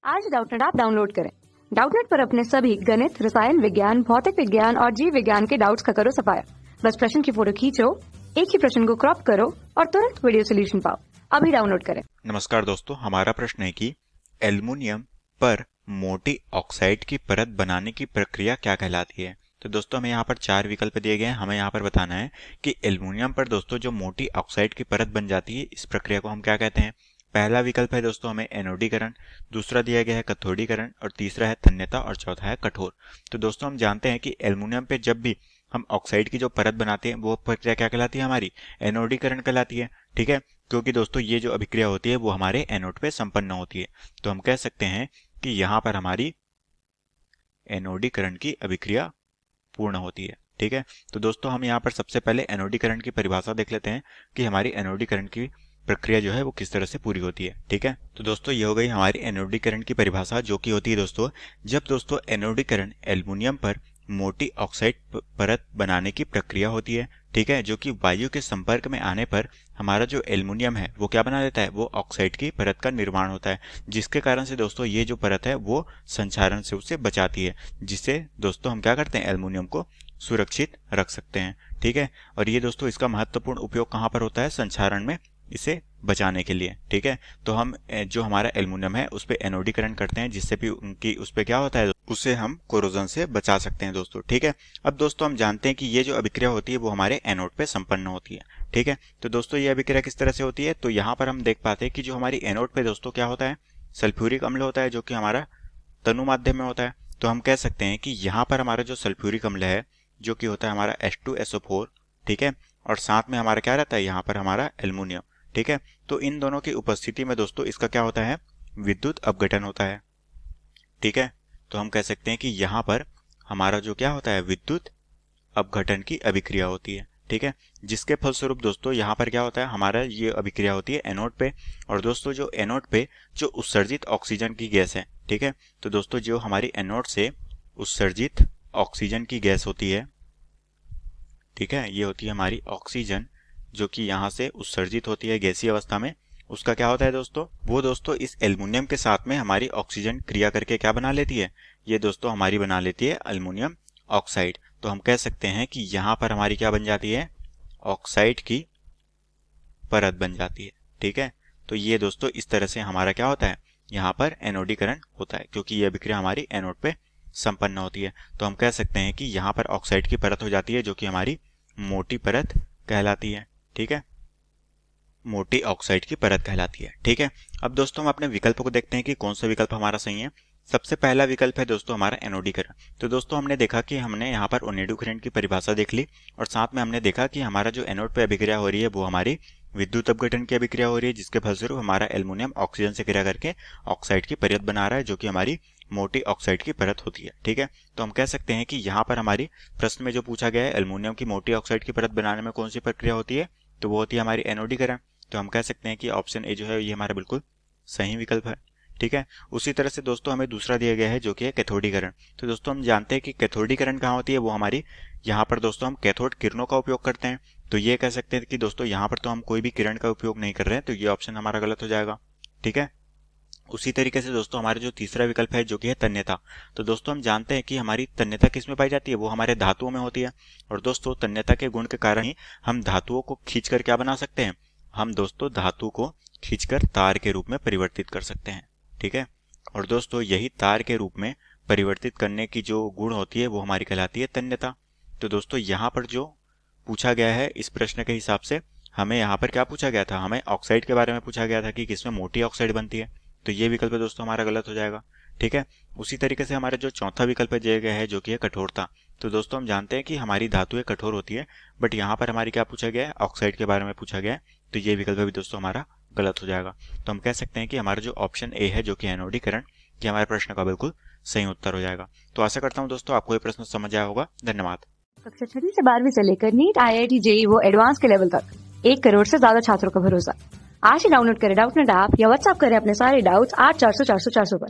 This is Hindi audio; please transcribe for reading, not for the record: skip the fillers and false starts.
आज डाउटनेट ऐप डाउनलोड करें। डाउटनेट पर अपने सभी गणित, रसायन विज्ञान, भौतिक विज्ञान और जीव विज्ञान के डाउट्स का करो सफाया। बस प्रश्न की फोटो खींचो, एक ही प्रश्न को क्रॉप करो और तुरंत वीडियो सोल्यूशन पाओ। अभी डाउनलोड करें। नमस्कार दोस्तों, हमारा प्रश्न है कि एल्युमिनियम पर मोटी ऑक्साइड की परत बनाने की प्रक्रिया क्या कहलाती है। तो दोस्तों हमें यहाँ पर 4 विकल्प दिए गए हैं। हमें यहाँ पर बताना है कि एल्युमिनियम पर दोस्तों जो मोटी ऑक्साइड की परत बन जाती है, इस प्रक्रिया को हम क्या कहते हैं। पहला विकल्प है दोस्तों हमें एनोडीकरण, दूसरा दिया गया है कैथोडीकरण और तीसरा है तन्यता और चौथा है कठोर। तो दोस्तों हम जानते हैं कि एल्युमिनियम पे जब भी हम ऑक्साइड की जो परत बनाते हैं वो प्रक्रिया क्या कहलाती है, हमारी एनोडीकरण कहलाती है। ठीक है, क्योंकि दोस्तों ये जो अभिक्रिया होती है वो हमारे एनोड पे संपन्न होती है। तो हम कह सकते हैं कि यहाँ पर हमारी एनोडीकरण की अभिक्रिया पूर्ण होती है। ठीक है, तो दोस्तों हम यहाँ पर सबसे पहले एनोडीकरण की परिभाषा देख लेते हैं कि हमारी एनोडीकरण की प्रक्रिया जो है वो किस तरह से पूरी होती है। ठीक है, तो दोस्तों ये हो गई हमारी एनोडीकरण की परिभाषा, जो कि होती है दोस्तों जब दोस्तों एनोडीकरण एल्युमिनियम पर मोटी ऑक्साइड परत बनाने की प्रक्रिया होती है। ठीक है, जो कि वायु के संपर्क में आने पर हमारा जो एल्युमिनियम है वो क्या बना देता है, वो ऑक्साइड की परत का निर्माण होता है, जिसके कारण से दोस्तों ये जो परत है वो संक्षारण से उसे बचाती है, जिससे दोस्तों हम क्या करते हैं, एल्युमिनियम को सुरक्षित रख सकते हैं। ठीक है, और ये दोस्तों इसका महत्वपूर्ण उपयोग कहाँ पर होता है, संक्षारण में इसे बचाने के लिए। ठीक है, तो हम जो हमारा एल्युमिनियम है उस पे एनोडीकरण करते हैं, जिससे भी उनकी उस पे क्या होता है, उसे हम कोरोजन से बचा सकते हैं दोस्तों। ठीक है, अब दोस्तों हम जानते हैं कि ये जो अभिक्रिया होती है वो हमारे एनोड पे संपन्न होती है। ठीक है, तो दोस्तों ये अभिक्रिया किस तरह से होती है, तो यहाँ पर हम देख पाते हैं कि जो हमारी एनोड पे दोस्तों क्या होता है, सल्फ्यूरिक अम्ल होता है, जो कि हमारा तनु माध्यम में होता है। तो हम कह सकते हैं कि यहाँ पर हमारा जो सल्फ्यूरिक अम्ल है, जो कि होता है हमारा H2SO4, ठीक है, और साथ में हमारा क्या रहता है, यहाँ पर हमारा एल्युमिनियम। ठीक है, तो इन दोनों की उपस्थिति में दोस्तों इसका क्या होता है, विद्युत अपघटन होता है। ठीक है, तो हम कह सकते हैं कि यहाँ पर हमारा जो क्या होता है, विद्युत अपघटन की अभिक्रिया होती है। ठीक है, जिसके फलस्वरूप दोस्तों यहाँ पर क्या होता है, हमारा ये अभिक्रिया होती है एनोड पे, और दोस्तों जो एनोड पे जो उत्सर्जित ऑक्सीजन की गैस है, ठीक है, तो दोस्तों जो हमारी एनोड से उत्सर्जित ऑक्सीजन की गैस होती है, ठीक है, ये होती है हमारी ऑक्सीजन, जो कि यहाँ से उत्सर्जित होती है गैसीय अवस्था में। उसका क्या होता है दोस्तों, वो दोस्तों इस एल्युमिनियम के साथ में हमारी ऑक्सीजन क्रिया करके क्या बना लेती है, ये दोस्तों हमारी बना लेती है एल्युमिनियम ऑक्साइड। तो हम कह सकते हैं कि यहाँ पर हमारी क्या बन जाती है, ऑक्साइड की परत बन जाती है। ठीक है, तो ये दोस्तों इस तरह से हमारा क्या होता है, यहाँ पर एनोडीकरण होता है, क्योंकि ये अभिक्रिया हमारी एनोड पे संपन्न होती है। तो हम कह सकते हैं कि यहाँ पर ऑक्साइड की परत हो जाती है, जो कि हमारी मोटी परत कहलाती है। ठीक है, मोटी ऑक्साइड की परत कहलाती है। ठीक है, अब दोस्तों हम अपने विकल्प को देखते हैं कि कौन सा विकल्प हमारा सही है। सबसे पहला विकल्प है दोस्तों हमारा एनोडीकरण। तो दोस्तों हमने देखा कि हमने यहाँ पर एनोडीकरण की परिभाषा देख ली, और साथ में हमने देखा कि हमारा जो एनोड पे अभिक्रिया हो रही है वो हमारी विद्युत अपघटन की अभिक्रिया हो रही है, जिसके फलस्वरूप हमारा एल्युमिनियम ऑक्सीजन से क्रिया करके ऑक्साइड की परत बना रहा है, जो कि हमारी मोटी ऑक्साइड की परत होती है। ठीक है, तो हम कह सकते हैं कि यहाँ पर हमारी प्रश्न में जो पूछा गया है, एल्युमिनियम की मोटी ऑक्साइड की परत बनाने में कौन सी प्रक्रिया होती है, तो वो होती है हमारी एनोडीकरण। तो हम कह सकते हैं कि ऑप्शन ए जो है ये हमारा बिल्कुल सही विकल्प है। ठीक है, उसी तरह से दोस्तों हमें दूसरा दिया गया है, जो कि है कैथोडीकरण। तो दोस्तों हम जानते हैं कि कैथोडीकरण कहाँ होती है, वो हमारी यहाँ पर दोस्तों हम कैथोड किरणों का उपयोग करते हैं। तो ये कह सकते हैं कि दोस्तों यहाँ पर तो हम कोई भी किरण का उपयोग नहीं कर रहे हैं, तो ये ऑप्शन हमारा गलत हो जाएगा। ठीक है, उसी तरीके से दोस्तों हमारा जो तीसरा विकल्प है, जो कि है तन्यता। तो दोस्तों हम जानते हैं कि हमारी तन्यता किस में पाई जाती है, वो हमारे धातुओं में होती है, और दोस्तों तन्यता के गुण के कारण ही हम धातुओं को खींचकर क्या बना सकते हैं, हम दोस्तों धातु को खींचकर तार के रूप में परिवर्तित कर सकते हैं। ठीक है, और दोस्तों यही तार के रूप में परिवर्तित करने की जो गुण होती है वो हमारी कहलाती है तन्यता। तो दोस्तों यहाँ पर जो पूछा गया है इस प्रश्न के हिसाब से, हमें यहाँ पर क्या पूछा गया था, हमें ऑक्साइड के बारे में पूछा गया था कि किसमें मोटी ऑक्साइड बनती है, तो ये विकल्प दोस्तों हमारा गलत हो जाएगा। ठीक है, उसी तरीके से हमारा जो चौथा विकल्प दिया गया है, जो कि है कठोरता। तो दोस्तों हम जानते हैं कि हमारी धातुएं कठोर होती है, बट यहाँ पर हमारी क्या पूछा गया है, ऑक्साइड के बारे में पूछा गया है, तो ये विकल्प भी दोस्तों हमारा गलत हो जाएगा। तो हम कह सकते हैं कि हमारा जो ऑप्शन ए है, जो कि एनोडीकरण, ये हमारे प्रश्न का बिल्कुल सही उत्तर हो जाएगा। तो आशा करता हूँ दोस्तों आपको ये प्रश्न समझ आया होगा। धन्यवाद। कक्षा 6 से 12वीं से लेकर नीट, IIT, JEE वो एडवांस के लेवल तक 1 करोड़ से ज्यादा छात्रों का भरोसा। आज ही डाउनलोड करें डाउटनेट ऐप या व्हाट्सएप करें अपने सारे डाउट्स 8400 400 400 पर।